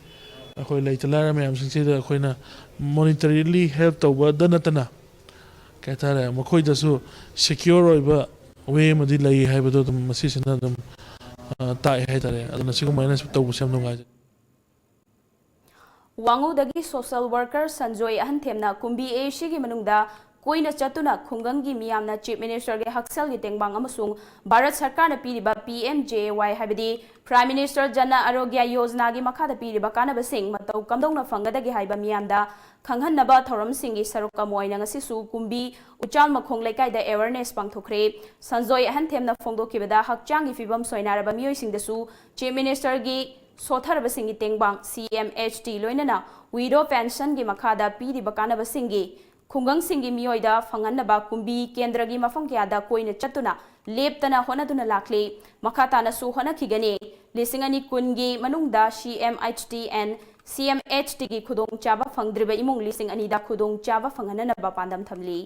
khoi leitala mayam sing sida khoina monetarily help tawba danatana Katara, Makoi dasu secure oiba way madi lai haibado dum masisina dum tai haitare aduna sigu minus tawu sem nungai Wangu dagi social worker Sanjoy Ahanthemna kumbi Asia gi manungda koina chatuna khungangi miyamna chief minister ge haksal gi tengbang amasung Bharat Sarkar na piriba PMJY habidi Prime Minister Jana Arogya Yojana gi makha da piriba kanaba sing matau kamdongna fangada gi haiba miyamda khanghanaba thoram singi saruka moina ngasi su kumbi uchal makhong lekai da awareness pangthokre Sanjoy Ahanthemna phongdokibada hakchang gi fibam soinaraba miyoi singdasu chief minister gi sotharaba singi tengbang CMHT loinana widow pension gi makhada piriba kanaba singi khungang singi miyoida fanganaba kumbi kendra gi mafam kyada koina chatuna leptana honaduna lakle makhatana su hona khigani lisingani kungi manungda CMHT and CMHT gi khudong chaba fangdriba imung lising ani da khudong chaba fanganana ba pandam thamli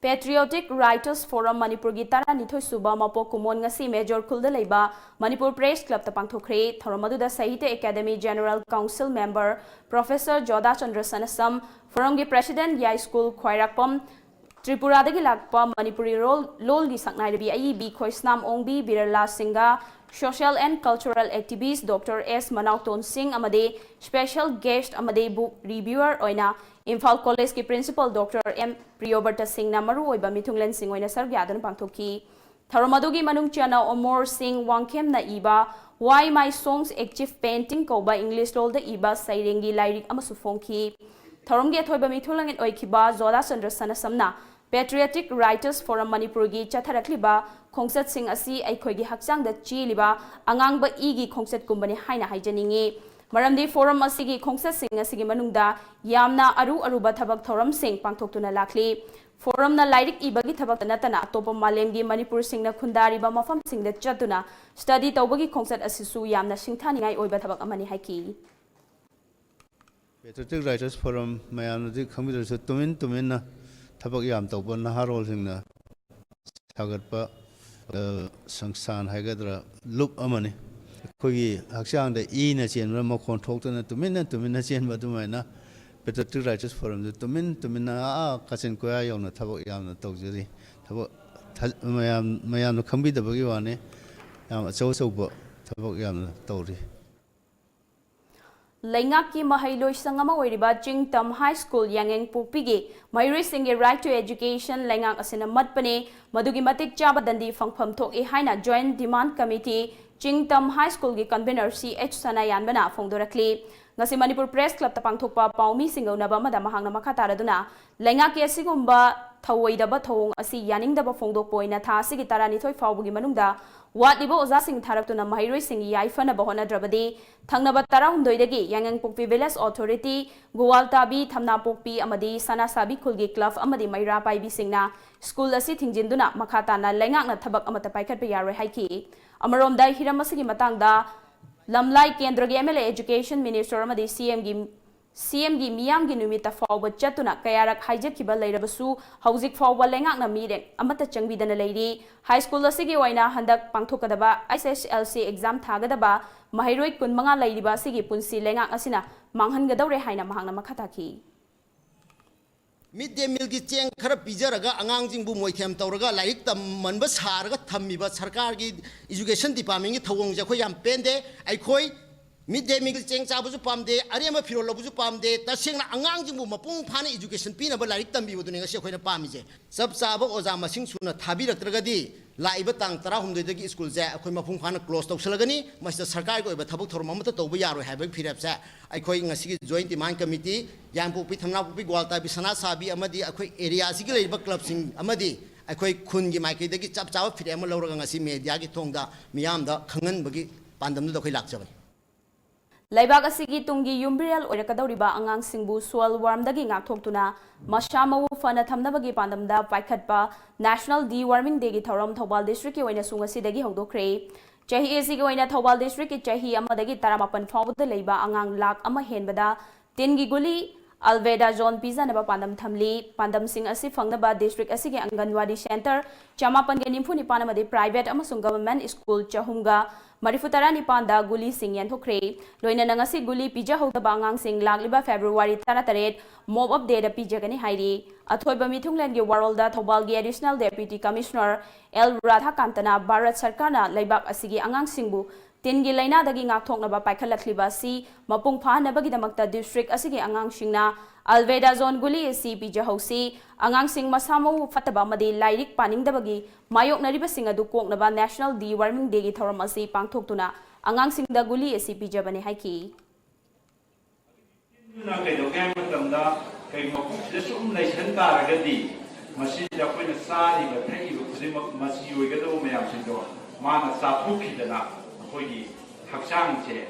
Patriotic Writers Forum Manipur gi Taranithoi suba mapok kumon ngasi Major Khulda leiba Manipur Press Club ta pangthokre thoromadu Sahitya Academy General Council Member Professor Joda Chandra Sanasam Forum gi President Yai School Khwairakpam Tripura dagi lakpa Manipuri lol gi saknai bi IEB Khoisnam Ongbi Birala Singha Social and Cultural Activist Dr. S. Manauton Singh amade Special Guest amade Book Reviewer oina Imphal College ki Principal Dr. M. Priya Singh na maru oiba Mithunglen Singh oina sargyadana pangthoki Tharomadugi manung chana Omor Singh Wangkhem na iba Why My Songs Active Painting koba English role da iba sairengi lairik amasu phongki Tharomge thoiba Mithunglen oikiba Zoda Chandra Sanasamna Patriotic Writers Forum Manipur gi chatharakliba Khongsat Singh asi aikhoigi hakchang da chiliba angangba igi khongsat kumbani haina haijaningi Maramdi Forum asigi Khongsat Singh asigi manungda yamna aruba thabak thoram sing pangthoktuna lakli Forum na lairik ibagi thabak natana atopa malemgi Manipur singna khundariba mafam singda chatuna study tawbagi khongsat asisu yamna singthaningai oiba thabak amani haiki Patriotic Writers Forum mayamnadi khamidarsu tumin Tabak yam tawba naharol singna sagatpa sangsan haigadra loop amani kogi haksang da na chen ma khon thok na tumin chen ba dumaina Patriotic Writers Forum de tumin na kasen ko ya na tabak yam na tawjiri tabak mayam no khambi da bagi wane yam chau ba tabak yam na tawri Laingak ki mahailoi sangama oiriba Chingtam High School Yangeng Pupigi Mahiroi Singh Right to Education Laingak asina matpane madugi matik chaba dandi fangpham thok e haina Joint Demand Committee Chingtam High School gi convener CH Sanayan bana phongdorakli ngasi Manipur Press Club ta pangthokpa paumi singaunaba mada mahangna makataraduna Laingak ki asigumba thawoidaba thong asi yaningdaba phongdokpoina tha asigi taranithoi fawbugi manungda Watlibo Oza Singh Tharakuna Mahiroi Singh Yaifana Bahona Drabadi, Tangnaba Tarahundoidagi, Yangang Pokpi Village Authority, Guwaltabi, Thamna Pokpi, Amadi, Sana Sabi Kulgi Club, Amadi Maira Paibi Singna, School Asi Tingjinduna, Makatana, Langak Tabak Amata Paikat Payare Haiki, Amarom Dai Hiramasigi Matangda, Lamlai Kendragi MLA Education Minister Amadi CM gi miyam gi numita fawba chatuna kayarak haijakiba leirabasu hauzik fawba lengak na mirek amata changbidana leiri high school asigi waina handak pangthokadaba SSLC exam thagadaba mahiroi kun manga leiriba sigi punsi lengak asina manghangadawre haina mahangna makhataki Midday meal ki cheng khara pijaraga angangjing bu moithem tawraga lairik tam manba saraga thammiba sarkar gi education department gi thawong ja khoi yam pende ai khoi Midday meal cheng chabuju pamde arema phiro lobuju pamde tasengna angangjingbu mapung phana education pina ba lairik tambi bodune ngasi khoina pamije sab chaba oja masing suna thabiraktragadi laiba tang 13 dagi school ja akhoi mapung phana close tawsalagani masda sarkar go ba thabuk thorom amata tawba yaro haibak phirap sa akhoi ngasi gi joint demand committee yangpu pi thamna pu pi gwalta bi sana sabi amadi akhoi area sigi leiba club sing amadi akhoi khun gi maiki dagi chap chaba phire am lawraga ngasi media gi thongda miyamda khangan bagi pandam da khoi lakjabani Laibag asigi tungi yumbirial oirakadawriba angang singbu soil wormdagi ngakthokuna masamawu fana thamnabagi pandamda paikhatpa National Deworming Day gi thorom Thobal District ki oina sungasidagi hongdokre chahi asigi oina Thobal District ki chahi amadagi 18 fawbda leiba angang lak ama henbada tingi guli Alveda Zone Pizanaba Pandam Thamli, Pandam Singh Asi Fangnaba District Asigi Anganwadi Center, Chamapan Ganimpu Nipanamadi Private Amasung Government School Chahunga, Marifutara Nipanda Guli Singh Yanthokre, Loina Nangasi Guli Pija Hotabangang Singh Lagliba February Tanataret, Mob of Data Pija Gani Hairi, Athoiba Mitunglangi Warolda Thobalgi Additional Deputy Commissioner L. Radha Kantana Bharat Sarkarna Laibak Asigi Angang Singbu, Tingi Laina dagi ngakthoknaba paikhalakliba si mapung phanabagidamakta district asigi angang singna Alveda Zone Guli asi pijahosi angang sing masamo fataba madi lairik paningdabagi mayoknariba sing adu koknaba National Deworming Day gi thoram asi pangthoktuna angang singda guli asi pijabane haiki na kaido game matamda kai mapung sida sum nation taragadi masi da koina sari ba thai ba khudima masi oigado mayam sindo mana saphukidana Koi Haksang che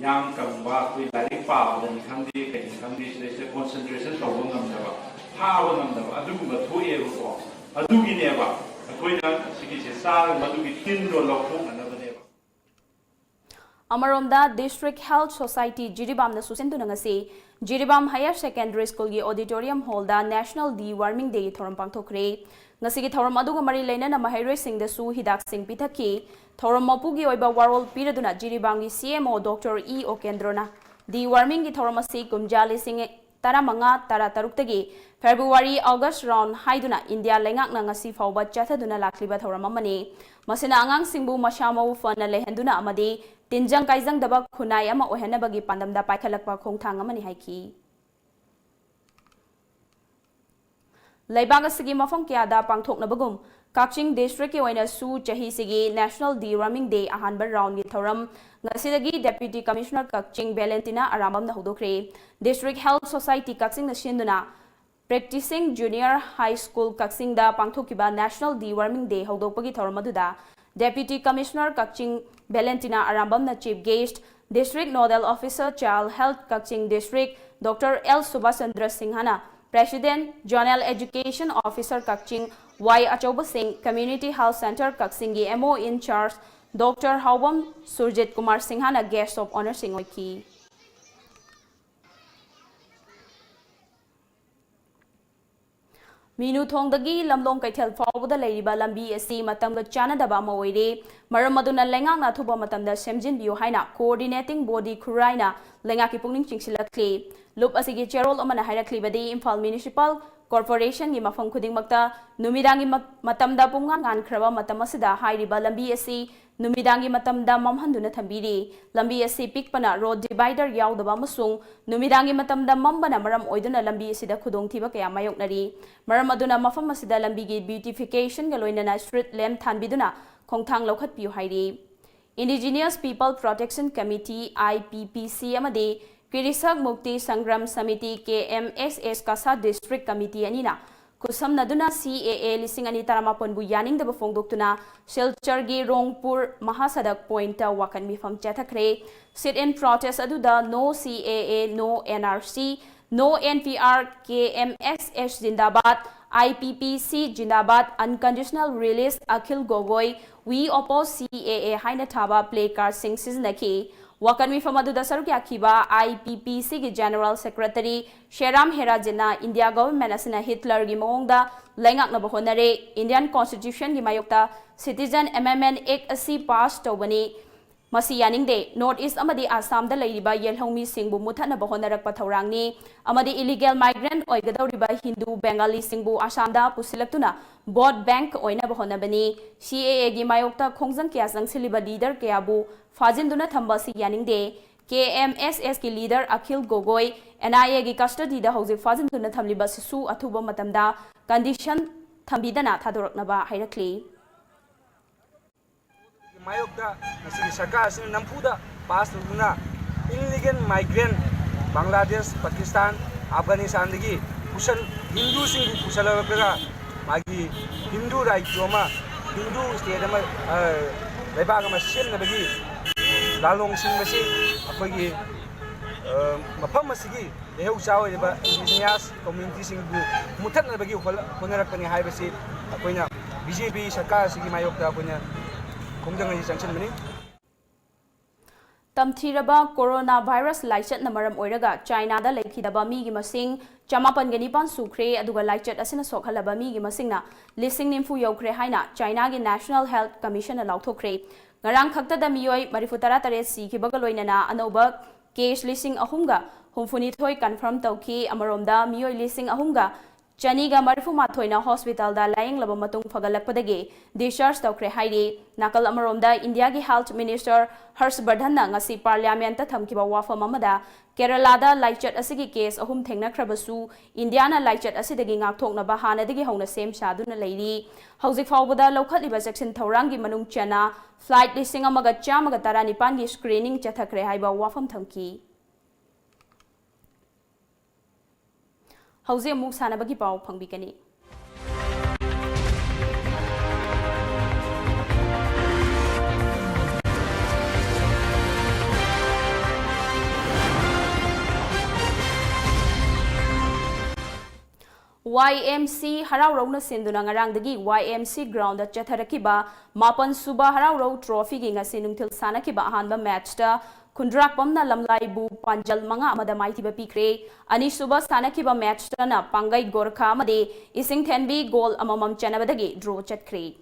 Yang Kamba, Koi Lari Power, and Kandi, Kandi, concentration of one number, power number, Aduba, 2 years ago, Adugi never, a Koina, Siki Sar, Madugi Tindo, Lokum, and another never. Amaromda District Health Society Jiribam na susenduna ngasi Jiribam Higher Secondary School gi Auditorium Hall da National Deworming Day thoram pangthokre ngasi gi thoram aduga mari leina na mahairoi sing da su hidak sing pithaki thoram mapu gi oiba warol piraduna Jiribam gi CMO Dr. E Okendrona deworming gi thoram asi kumjali sing taramanga tarataruk February August round haiduna India lengak na ngasi fawba chathaduna lakliba thoram amani masina angang singbu mashamau fana lehenduna amadi tinjang kaijang daba khunai ama ohena bagi pandamda paikhalakpa khongthang amani haiki Laibaga sigi mafam kyada pangthokna bagum Kaching District ki oina su chahi sigi National Deworming Day ahanba round gi thoram ngasidagi Deputy Commissioner Kaching Valentina Arambam na hudokre District Health Society Kaching na shinduna Practicing Junior High School Kaching da pangthokiba National Deworming Day hodokpagi thoram aduda Deputy Commissioner Kaching Valentina Arambam na Chief Guest District Nodal Officer Child Health Kaching District Dr. L. Subhasandra Singhana President Zonal Education Officer Kaching Y. Achoba Singh Community Health Center Kaching gi MO in charge Dr. Hawam Surjit Kumar Singhana Guest of Honor Singoiki Minu thongdagi lamlong kaithel fawda leiriba lambi asi matamga chanadaba ma oire maram aduna lengang na thuba matamda semjin biu haina coordinating body khuraina lenga ki pungning chingsilakli lup asigi cherol amana hairakli badi Imphal Municipal Corporation gi mafam khuding makta numidangi matamda pungan ngan khraba matamasida hairiba lambi asi numidangi matamda mamhanduna thambiri lambi asi pikpana road divider yaudaba masung numidangi matamda mambana maram oiduna lambi asida khudong thiba kaya mayoknari maram aduna mafam asida lambi gi beautification ga loinana street lamp thanbiduna khongthang lokhat piu hairi Indigenous People Protection Committee IPPC amadi Kirisak Mukti Sangram Samiti KMSS Kasa District Committee anina kusam naduna CAA lisingani taramapon bu yaning daba fongdoktuna Silchar gi Rongpur Mahasadak Point wakan mifam chathakre sit in protest aduda no CAA no NRC no NPR KMSS Zindabad IPPC Zindabad unconditional release Akhil Gogoi we oppose CAA haina thaba play card sing siznaki Wakan mi famadu da saruki akiba IPPC ki General Secretary Sheram Herajina India government asina Hitler gi mongda lengak na bahonare Indian Constitution gi mayokta Citizen Amendment Act asi pass tawbani masi yaning de North East amadi Assam da leiriba yelhongmi singbu muthana bahonarak pathorangni amadi illegal migrant oigadawriba Hindu Bengali singbu Assam da pusilaktuna vote bank oina bahonabani CAA gi mayokta khongjang kya sangsiliba leader kyabu Fajinduna Thambasi Yaningde, KMSS ki leader Akhil Gogoi, NIA ki custody da hauzik Fajinduna Thamliba Sisu Athuba Matamda, condition Thambidana Thadoraknaba Hairakli. Mayokda, Nasi Sarkar Sin Nampuda, Pass Luna, illegal migrant, Bangladesh, Pakistan, Afghanistan, Pusan Hindu Sing Pusalaka, Magi, Hindu right Joma, Hindu state Lebagama Shin Nabagi. Lalong sing masi akogi mapam masigi lehu chaw ba indigenous community sing bu muthat na bagi honarak pani hai basi akoina BJP sarkar sigi mayok da akoina khongjang ai sanction mani Tamthiraba coronavirus laichat na maram oiraga China da laikhidaba mi gi masing chamapan gani pan sukre aduga laichat asina sokhalaba mi gi masingna lising nimfu yokre haina China gi National Health Commission na lauthokre Ngarang khakta da miyoi marifutara tare si kibaga loinana anoba case lising ahumga humfuni thoi confirm tauki amaromda miyoi lising ahumga chaniga marifu mathoina hospital da laying laba matung fagalakpadagi discharge taukre hairi nakal amaromda India gi health minister Harshvardhan na ngasi parliament ta thamkiba wafam amada Kerala da laichat asigi case ahum thengna khrabasu India na laichat asidagi ngakthokna ba hanadagi hona sem saduna leiri hauzik fawbada lokhatliba section thaurangi manung chana flight lising amaga chamaga taranipan gi screening chathakre haiba wafam thamki hauze muk sanabagi paw phangbikani YMC Harau Rona Sinduna Ngarangdagi YMC ground Chatharakiba Mapan Suba Harau Row Trophy Ginga Sinungtil Sanakiba Hanba match ta Kundrak Pamna Lamlai Bu Panjal Manga Amada Maitiba Pikre Ani Suba Sanakiba match ta na Pangai Gorka Amade Ising 10B goal Amamam Chanabadagi draw Chatkre.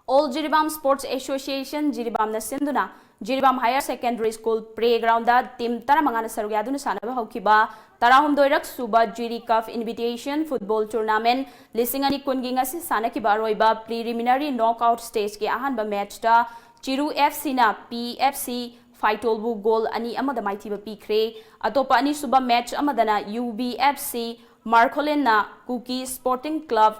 All Jiribam Sports Association Jiribam na Sinduna Jiribam Higher Secondary School Playground da team Taramangana Sarugyaduna Sanaba Hokiba Tarahum Doirak Suba Jiri Cup Invitation Football Tournament Lisingani Kungingasi Sanakiba Roiba Preliminary Knockout Stage ke Ahanba match da Chiru FC na PFC Faitolbu goal ani amada maitiba pikre atopa ani suba match amadana UBFC Marcolin na Cookie Sporting Club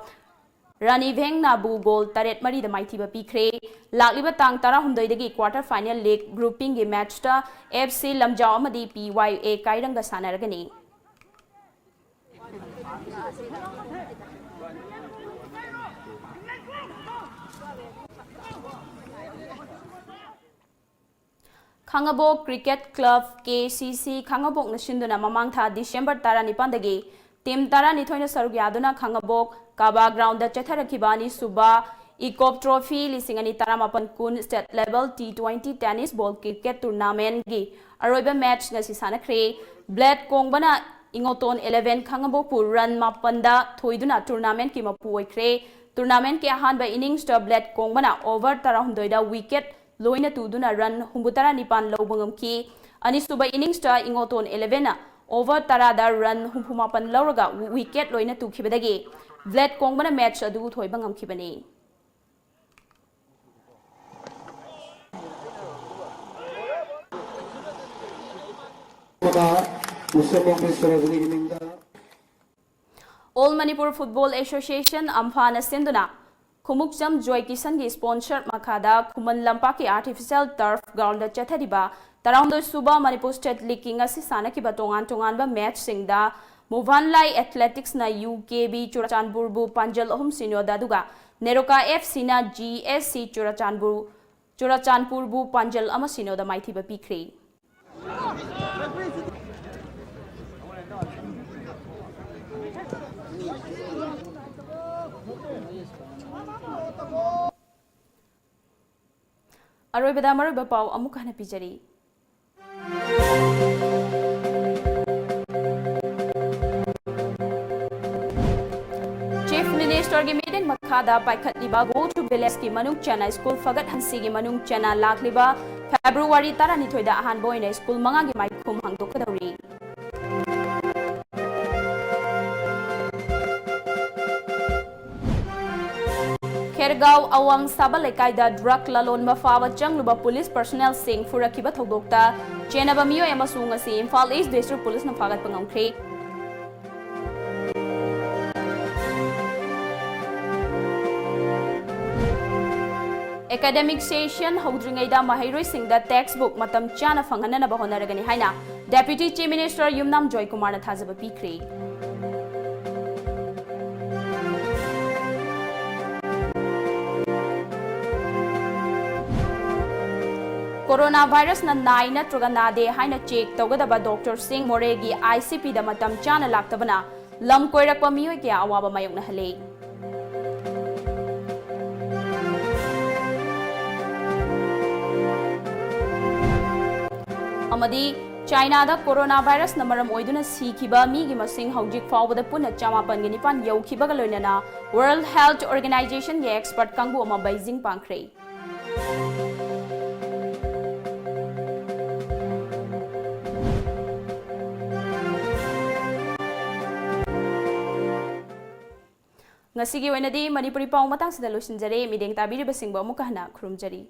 Rani Veng na bu goal taret mari da maitiba pikre lakliba tang tara hundoi quarter final league grouping ge match ta FC Lamjao amadi PYA kairanga sanaragani. Khangabok Cricket Club KCC Khangabok na sinduna mamang tha December 19 dagi team 12 na sarugyaduna Khangabok Kaba ground da Chatharakibani Suba Ecop Trophy lisingani taramapan kun state level T20 tennis ball cricket tournament gi aroiba match nga si sanakre Blade Kongbana Ingoton 11 Khangabok pu run mapanda thoiduna tournament ki mapuoikre tournament ke ahanba innings ta Blade Kongbana over tarahundoida wicket Loina tuduna run humbutara nipan lobangam ki ani suba innings ta Ingoton 11 na over tarada run humpumapan lauraga wicket loina tukibadagi Blade Kongbana match adu thoibangam kibani. All Manipur Football Association Amphana Sinduna Kumukjam Joy Kisan gi sponsor Makada Kuman Lampaki Artificial Turf Ground Chathariba Tarawndo Suba Manipur State League Asi Sanaki Batongan Tonganba match Singda Movanlai Athletics na UKB Churachandpurbu Panjal Ohum Senior Daduga Neroka FC na GSC Churachandpurbu Panjal Ama Senior da Maithiba Pikre. Aroibada maruba pau amuka na pijari. Chief Minister gi meeting makada paikat liba go to village ki manung chana school fagat hansi gi manung chana lakliba February tara ni thoida ahan boy na school manga gi maikhum hangdok kadawri. Khergaon Awang Sabal Ekaida drug lalon mafawa changluba police personnel sing furakiba thodokta chenaba miyo emasung asi Imphal East District Police na fagat pangamkhre. Academic session hodringaida mahairoi singda textbook matam chana fanghanana ba honaragani haina Deputy Chief Minister Yumnam Joy Kumar na thajaba pikre. Coronavirus na nai na truganade haina check tawgadaba Dr. Singh Moregi ICP da matam chana laktabana lam koirakpa miyoi kya awaba mayok na hale. Amadi China da coronavirus na maram oiduna sikiba migi masing hojik fawbada punna chamapan ganipan yaukibaga loinana World Health Organization ge expert kangbu ama Beijing pangkre. Ngasigi wainadi Manipuri pau matang sida losinjare mideng tabiri basingba mukahna khurumjari.